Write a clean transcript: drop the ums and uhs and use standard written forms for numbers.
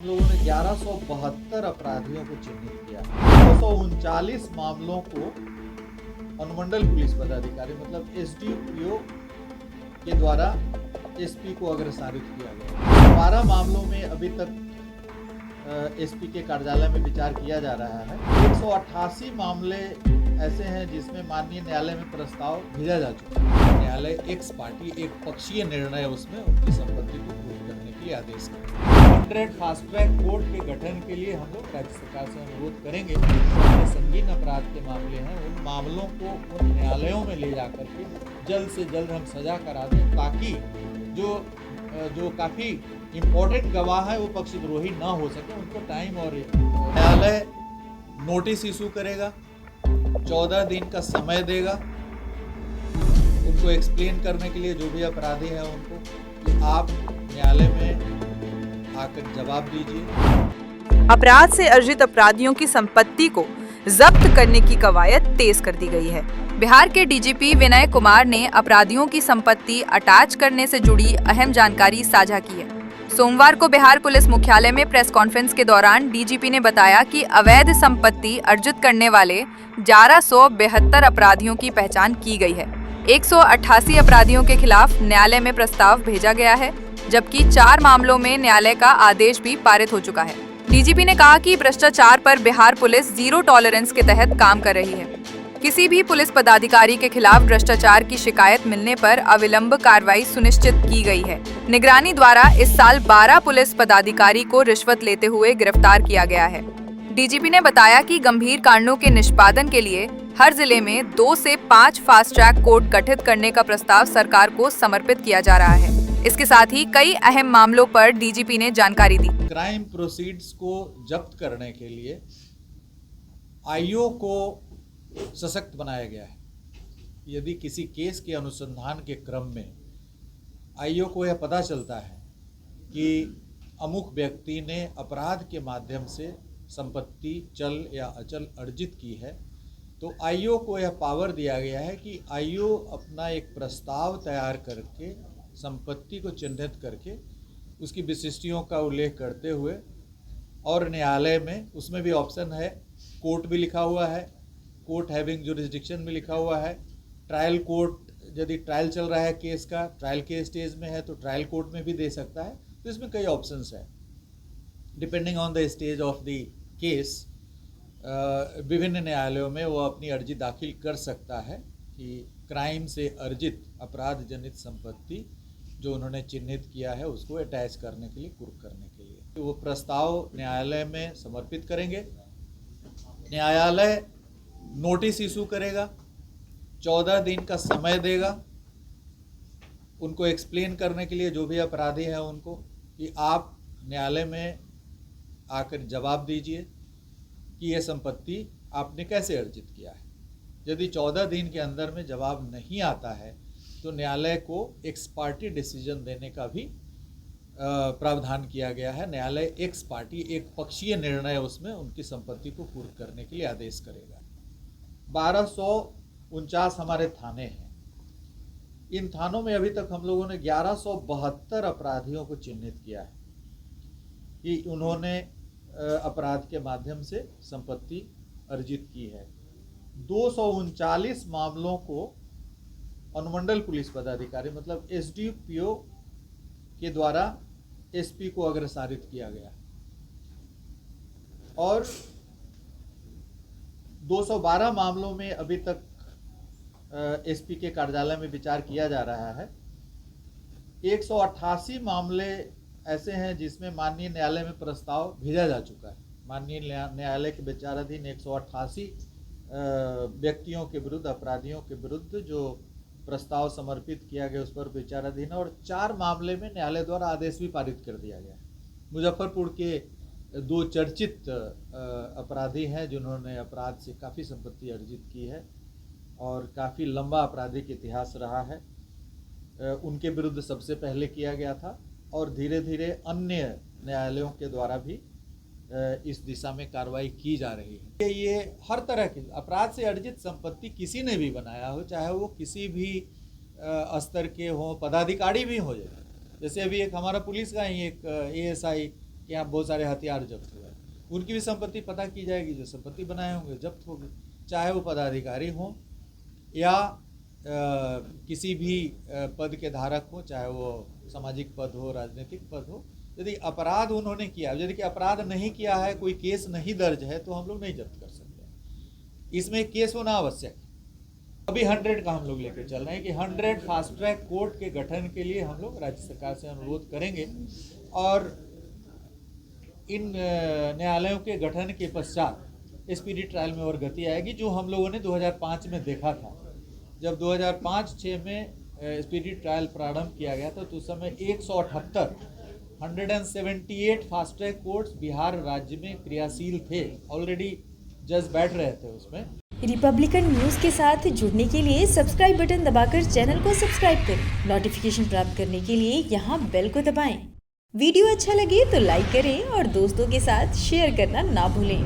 हम लोगों ने 1172 अपराधियों को चिन्हित किया। 239 मामलों को अनुमंडल पुलिस पदाधिकारी मतलब एसडीपीओ के द्वारा एसपी को अग्रसारित किया गया। 12 मामलों में अभी तक एसपी के कार्यालय में विचार किया जा रहा है। 188 मामले ऐसे हैं जिसमें माननीय न्यायालय में प्रस्ताव भेजा जा चुका है। न्यायालय एक्स पार्टी एक पक्षीय निर्णय उसमें उनकी संपत्ति को पूर्ण करने के लिए आदेश करेगा। 100 फास्ट ट्रैक कोर्ट के गठन के लिए हम लोग राज्य सरकार से अनुरोध करेंगे। जो संगीन अपराध के मामले हैं उन मामलों को उन न्यायालयों में ले जाकर के जल्द से जल्द हम सजा करा दें, ताकि जो काफ़ी इम्पोर्टेंट गवाह है वो पक्षद्रोही ना हो सके, उनको टाइम और न्यायालय नोटिस इशू करेगा, 14 दिन का समय देगा उनको एक्सप्लेन करने के लिए, जो भी अपराधी हैं उनको, कि आप न्यायालय में आकर जवाब दीजिए। अपराध से अर्जित अपराधियों की संपत्ति को जब्त करने की कवायद तेज कर दी गई है। बिहार के डीजीपी विनय कुमार ने अपराधियों की संपत्ति अटैच करने से जुड़ी अहम जानकारी साझा की है। सोमवार को बिहार पुलिस मुख्यालय में प्रेस कॉन्फ्रेंस के दौरान डीजीपी ने बताया कि अवैध संपत्ति अर्जित करने वाले 1172 अपराधियों की पहचान की गई है। 188 अपराधियों के खिलाफ न्यायालय में प्रस्ताव भेजा गया है, जबकि 4 मामलों में न्यायालय का आदेश भी पारित हो चुका है। डीजीपी ने कहा कि भ्रष्टाचार पर बिहार पुलिस जीरो टॉलरेंस के तहत काम कर रही है। किसी भी पुलिस पदाधिकारी के खिलाफ भ्रष्टाचार की शिकायत मिलने पर अविलंब कार्रवाई सुनिश्चित की गई है। निगरानी द्वारा इस साल 12 पुलिस पदाधिकारी को रिश्वत लेते हुए गिरफ्तार किया गया है। डीजीपी ने बताया कि गंभीर कांडों के निष्पादन के लिए हर जिले में 2 से 5 फास्ट ट्रैक कोर्ट गठित करने का प्रस्ताव सरकार को समर्पित किया जा रहा है। इसके साथ ही कई अहम मामलों पर डीजीपी ने जानकारी दी। क्राइम प्रोसीड्स को जब्त करने के लिए आईओ को सशक्त बनाया गया है। यदि किसी केस के अनुसंधान के क्रम में आईओ को यह पता चलता है कि अमुक व्यक्ति ने अपराध के माध्यम से संपत्ति चल या अचल अर्जित की है, तो आईओ को यह पावर दिया गया है कि आईओ अपना एक प्रस्ताव तैयार करके संपत्ति को चिन्हित करके उसकी विशिष्टियों का उल्लेख करते हुए, और न्यायालय में उसमें भी ऑप्शन है, कोर्ट भी लिखा हुआ है, कोर्ट हैविंग जुरिस्डिक्शन भी लिखा हुआ है, ट्रायल कोर्ट, यदि ट्रायल चल रहा है केस का, ट्रायल के स्टेज में है तो ट्रायल कोर्ट में भी दे सकता है। तो इसमें कई ऑप्शंस है, depending on the stage of the case. विभिन्न न्यायालयों में वो अपनी अर्जी दाखिल कर सकता है कि क्राइम से अर्जित अपराध जनित संपत्ति जो उन्होंने चिन्हित किया है उसको अटैच करने के लिए, कुर्क करने के लिए, तो वो प्रस्ताव न्यायालय में समर्पित करेंगे। न्यायालय नोटिस इशू करेगा, 14 दिन का समय देगा उनको एक्सप्लेन करने के लिए, जो भी अपराधी हैं उनको, कि आप न्यायालय में आकर जवाब दीजिए कि ये संपत्ति आपने कैसे अर्जित किया है। यदि 14 दिन के अंदर में जवाब नहीं आता है तो न्यायालय को एक्स पार्टी डिसीजन देने का भी प्रावधान किया गया है। न्यायालय एक्स पार्टी एक पक्षीय निर्णय उसमें उनकी संपत्ति को पूर्ण करने के लिए आदेश करेगा। 1249 हमारे थाने हैं। इन थानों में अभी तक हम लोगों ने 1172 अपराधियों को चिन्हित किया है कि उन्होंने अपराध के माध्यम से संपत्ति अर्जित की है। 239 मामलों को अनुमंडल पुलिस पदाधिकारी मतलब एसडीपीओ के द्वारा एसपी को अग्रसारित किया गया, और 212 मामलों में अभी तक एसपी के कार्यालय में विचार किया जा रहा है। 188 मामले ऐसे हैं जिसमें माननीय न्यायालय में प्रस्ताव भेजा जा चुका है। माननीय न्यायालय के विचाराधीन 188 व्यक्तियों के विरुद्ध, अपराधियों के विरुद्ध जो प्रस्ताव समर्पित किया गया उस पर विचाराधीन, और 4 मामले में न्यायालय द्वारा आदेश भी पारित कर दिया गया है। मुजफ्फरपुर के 2 चर्चित अपराधी हैं जिन्होंने अपराध से काफ़ी संपत्ति अर्जित की है और काफ़ी लंबा आपराधिक इतिहास रहा है, उनके विरुद्ध सबसे पहले किया गया था, और धीरे धीरे अन्य न्यायालयों के द्वारा भी इस दिशा में कार्रवाई की जा रही है। ये हर तरह की अपराध से अर्जित संपत्ति किसी ने भी बनाया हो, चाहे वो किसी भी स्तर के हो, पदाधिकारी भी हो जाए। जैसे अभी एक हमारा पुलिस का ही एक एएसआई कि यहाँ बहुत सारे हथियार जब्त हुए, उनकी भी संपत्ति पता की जाएगी, जो संपत्ति बनाए होंगे जब्त होगी, चाहे वो पदाधिकारी हों या किसी भी पद के धारक हो, चाहे वो सामाजिक पद हो, राजनीतिक पद हो। यदि अपराध उन्होंने किया, यदि अपराध नहीं किया है, कोई केस नहीं दर्ज है, तो हम लोग नहीं जब्त कर सकते। इसमें केस होना आवश्यक है। अभी 100 का हम लोग लेके चल रहे हैं कि 100 फास्ट ट्रैक कोर्ट के गठन के लिए हम लोग राज्य सरकार से अनुरोध करेंगे, और इन न्यायालयों के गठन के पश्चात स्पीडी ट्रायल में और गति आएगी, जो हम लोगों ने 2005 में देखा था। जब 2005-06 में स्पीडी ट्रायल प्रारंभ किया गया था, तो उस समय 178 फास्ट ट्रैक कोर्ट्स बिहार राज्य में क्रियाशील थे, ऑलरेडी जज बैठ रहे थे उसमें। रिपब्लिकन न्यूज़ के साथ जुड़ने के लिए सब्सक्राइब बटन दबाकर चैनल को सब्सक्राइब करें। नोटिफिकेशन प्राप्त करने के लिए यहाँ बेल को दबाएं। वीडियो अच्छा लगे तो लाइक करें और दोस्तों के साथ शेयर करना ना भूलें।